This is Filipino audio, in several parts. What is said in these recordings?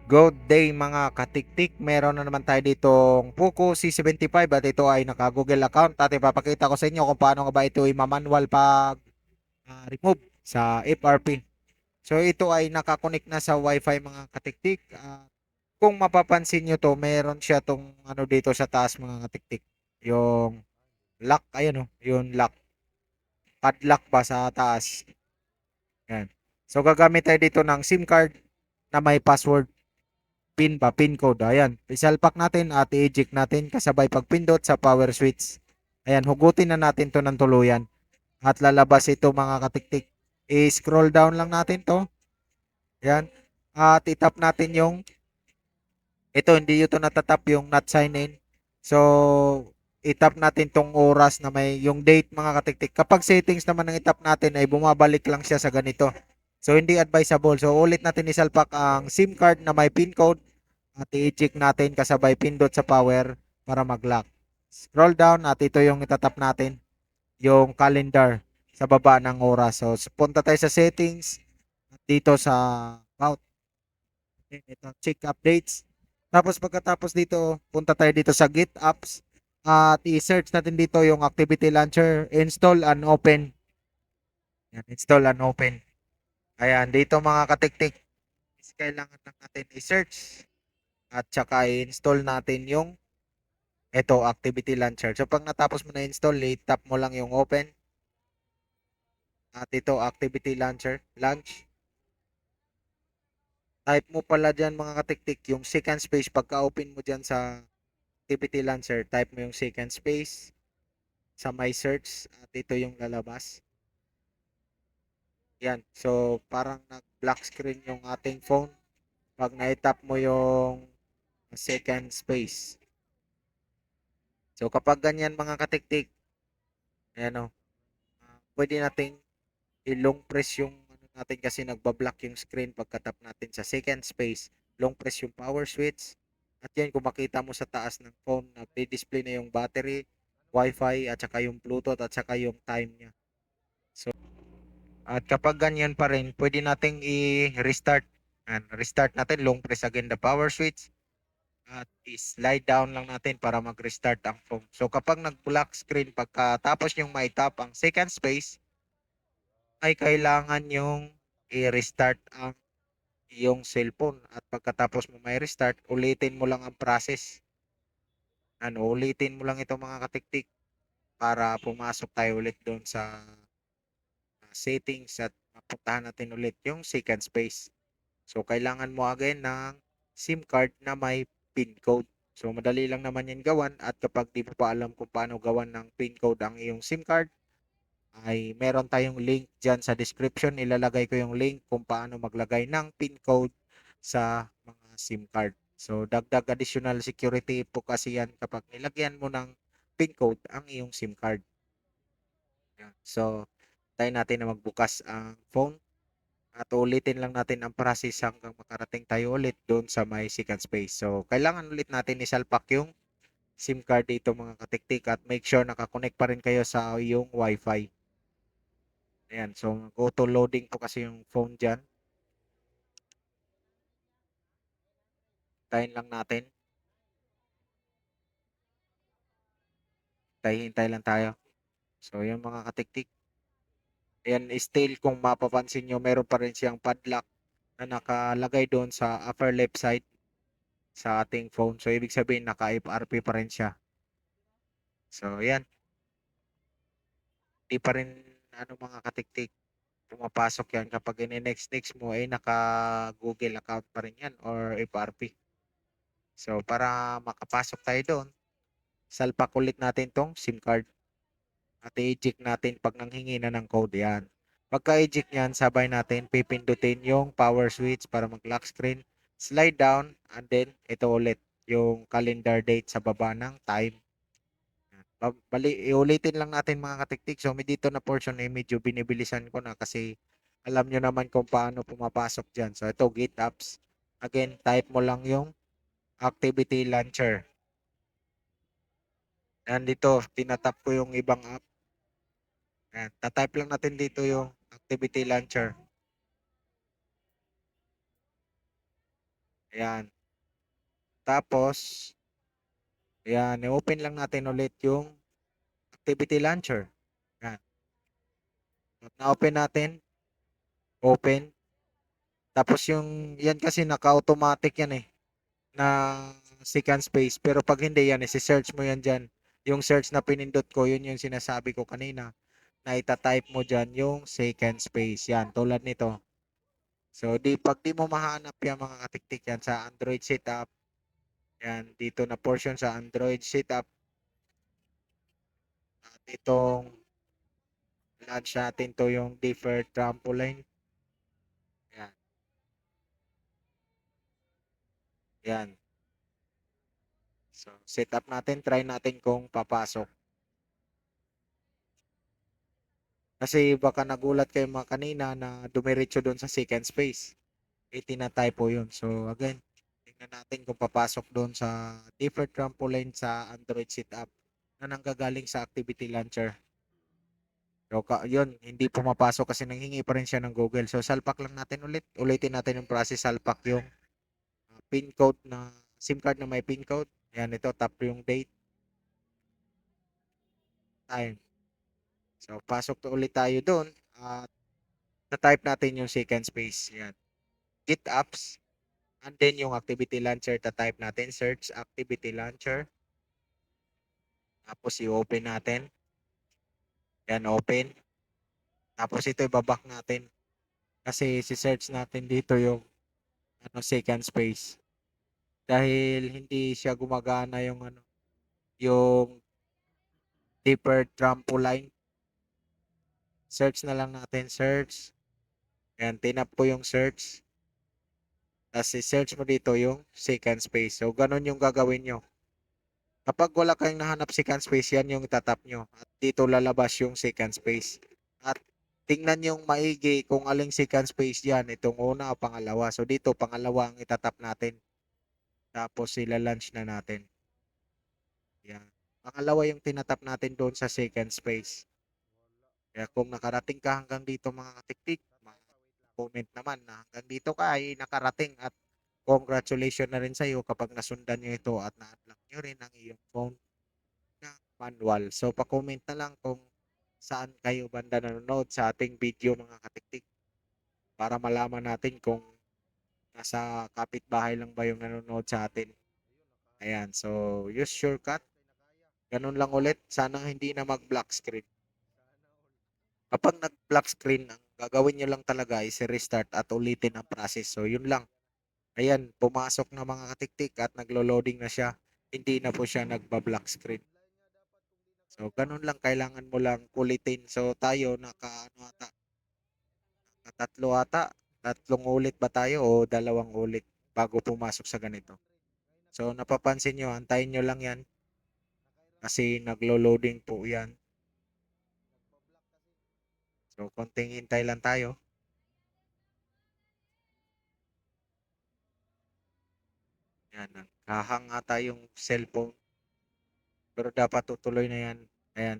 Good day mga katiktik. Meron na naman tayo ditong Poco C75 at ito ay naka-Google account at ipapakita ko sa inyo kung paano nga ba ito i-manual pag remove sa FRP. So ito ay nakakonect na sa Wi-Fi mga katiktik. Kung mapapansin nyo to, meron siya tong ano dito sa taas mga katiktik. Yung lock, ayan o, yung lock. Padlock ba sa taas. Yan. So gagamit tayo dito ng SIM card na may password. Pin code. Ayan, isalpak natin at i-eject natin kasabay pagpindot sa power switch. Ayan, hugutin na natin to ng tuluyan. At lalabas ito mga katiktik. I-scroll down lang natin to. Ayan. At itap natin yung, ito hindi ito natatap yung not sign in. So, itap natin tong oras na may yung date mga katiktik. Kapag settings naman ng itap natin ay bumabalik lang siya sa ganito. So, hindi advisable. So, ulit natin isalpak ang SIM card na may pin code at i-check natin kasabay pindot sa power para mag-lock. Scroll down at ito yung itatap natin, yung calendar sa baba ng oras. So, punta tayo sa settings at dito sa about. Ito, check updates. Tapos pagkatapos dito, punta tayo dito sa Git Apps at i-search natin dito yung Activity Launcher, install and open. Yan, install and open. Ayan, dito mga katiktik, kailangan lang natin i-search at saka i-install natin yung ito, Activity Launcher. So, pag natapos mo na install, i-tap mo lang yung open. At ito, Activity Launcher, launch. Type mo pala dyan mga katiktik, yung second space. Pagka-open mo dyan sa Activity Launcher, type mo yung second space sa My Search. At ito yung lalabas. Yan. So, parang nag-black screen yung ating phone. Pag na-tap mo yung second space. So, kapag ganyan mga katiktik, ayan o, pwede nating i-long press yung ano natin kasi nagba-block yung screen pagka-tap natin sa second space. Long press yung power switch. At yan, kung makita mo sa taas ng phone, nagdi-display na yung battery, Wi-Fi, at saka yung Bluetooth, at saka yung time niya. So, at kapag ganyan pa rin, pwede nating i-restart. Restart natin, long press again the power switch. At i-slide down lang natin para mag-restart ang phone. So, kapag nag-block screen, pagkatapos yung may tap ang second space, ay kailangan yung i-restart ang iyong cellphone at pagkatapos mo may restart, ulitin mo lang ang process. Ulitin mo lang ito mga katiktik para pumasok tayo ulit doon sa settings at mapuntahan natin ulit yung second space. So, kailangan mo again ng SIM card na may PIN code. So, madali lang naman yan gawan at kapag di mo pa alam kung paano gawan ng PIN code ang iyong SIM card, ay meron tayong link dyan sa description. Ilalagay ko yung link kung paano maglagay ng PIN code sa mga SIM card. So, dagdag additional security po kasi yan kapag nilagyan mo ng PIN code ang iyong SIM card. So, tayo natin na magbukas ang phone at ulitin lang natin ang process hanggang makarating tayo ulit doon sa may second space. So, kailangan ulit natin isalpak yung SIM card dito mga katiktik at make sure nakakonect pa rin kayo sa yung Wi-Fi. Ayan, so auto loading po kasi yung phone dyan. Tayin lang natin. Hintay lang tayo. So, yung mga katiktik. Ayan, still kung mapapansin nyo, meron pa rin siyang padlock na nakalagay doon sa upper left side sa ating phone. So, ibig sabihin, naka-FRP pa rin siya. So, ayan. Di pa rin, ano mga katiktik, pumapasok yan. Kapag next mo, ay naka-Google account pa rin yan or FRP. So, para makapasok tayo doon, salpak ulit natin tong SIM card. At i-eject natin pag nanghingi na ng code yan. Pagka-eject niyan, sabay natin pipindutin yung power switch para mag-lock screen, slide down, and then ito ulit yung calendar date sa baba ng time. Iulitin lang natin mga katiktik. So, may dito na portion ay medyo binibilisan ko na kasi alam nyo naman kung paano pumapasok dyan. So, ito, Git Apps. Again, type mo lang yung Activity Launcher. And dito, tinatap ko yung ibang app. Ayan, tatype lang natin dito yung Activity Launcher. Ayan. Tapos, ayan, i-open lang natin ulit yung activity launcher. Ayan. Pag na-open natin, open. Tapos yung, yan kasi naka-automatic yan eh, na second space. Pero pag hindi yan, isi-search mo yan dyan. Yung search na pinindot ko, yun yung sinasabi ko kanina, na ita-type mo dyan yung second space. Yan, tulad nito. So, pag di mo mahanap yan mga katiktik yan sa Android setup, yan, dito na portion sa Android setup, at itong launch natin to yung deferred trampoline. Yan. Yan. So, setup natin, try natin kung papasok. Kasi baka nagulat kayo mga kanina na dumiretso doon sa second space. Tina-typo yun. So, again, tingnan natin kung papasok doon sa deferred trampoline sa Android setup na nanggagaling sa activity launcher. So, yun, hindi pumapasok kasi nanghingi pa rin siya ng Google. So, salpak lang natin ulit. Ulitin natin yung process, salpak yung pin code na SIM card na may pin code. Yan, ito, tap yung date, time. So, pasok to ulit tayo doon at na-type natin yung second space. Yan. Git apps. And then yung activity launcher, ta-type natin, search activity launcher. Tapos i-open natin. Yan, open. Tapos ito ibabak natin. Kasi si-search natin dito yung second space. Dahil hindi siya gumagana yung yung deeper trampoline. Search na lang natin, search. Yan, tinap ko yung search. Tapos i-search mo dito yung second space. So, ganun yung gagawin nyo. Kapag wala kayong nahanap second space, yan yung itatap nyo. At dito lalabas yung second space. At tingnan yung maigi kung aling second space yan. Itong una o pangalawa. So, dito pangalawa ang itatap natin. Tapos sila-launch na natin. Yan. Pangalawa yung tinatap natin doon sa second space. Kaya kung nakarating ka hanggang dito mga katiktik, comment naman na hanggang dito ka ay nakarating at congratulations na rin sa iyo kapag nasundan nyo ito at na-unlock nyo rin ang iyong phone na manual. So, pa-comment na lang kung saan kayo banda nanonood sa ating video mga katiktik para malaman natin kung nasa kapitbahay lang ba yung nanonood sa atin. Ayan, so use shortcut. Ganun lang ulit. Sana hindi na mag-black screen. Kapag nag-black screen, ang gagawin nyo lang talaga is restart at ulitin ang process. So, yun lang. Ayan, pumasok na mga katiktik at naglo-loading na siya. Hindi na po siya nagba-black screen. So, ganun lang. Kailangan mo lang kulitin. So, tayo ano ata, tatlo ata. Tatlong ulit ba tayo o dalawang ulit bago pumasok sa ganito? So, napapansin nyo, antayin nyo lang yan. Kasi naglo-loading po yan. So, konting hintay lang tayo. Yan, hahang ata yung cellphone. Pero dapat tutuloy na yan. Ayan.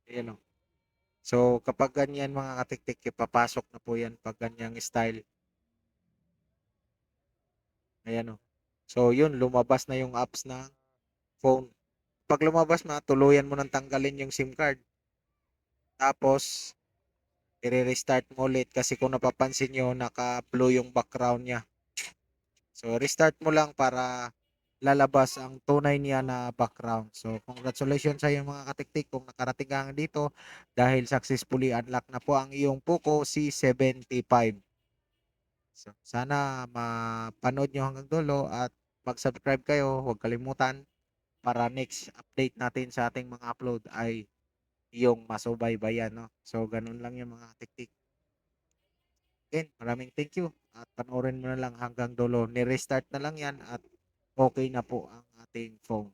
Ayan o. So, kapag ganyan mga katiktik, ipapasok na po yan pag ganyang style. Ayan o. So, yun, lumabas na yung apps na phone. Pag lumabas na, tuluyan mo nang tanggalin yung SIM card. Tapos, i-restart mo ulit kasi kung napapansin nyo, naka-blue yung background niya. So, restart mo lang para lalabas ang tunay niya na background. So, congratulations sa iyo mga katiktik kung nakarating ka dito dahil successfully unlock na po ang iyong Poco C75. So, sana mapanood nyo hanggang dulo at mag-subscribe kayo. Huwag kalimutan para next update natin sa ating mga upload ay yung masubaybayan. No? So, ganun lang yung mga katiktik. Again, maraming thank you at panoorin mo na lang hanggang dulo. Ni-restart na lang yan at okay na po ang ating phone.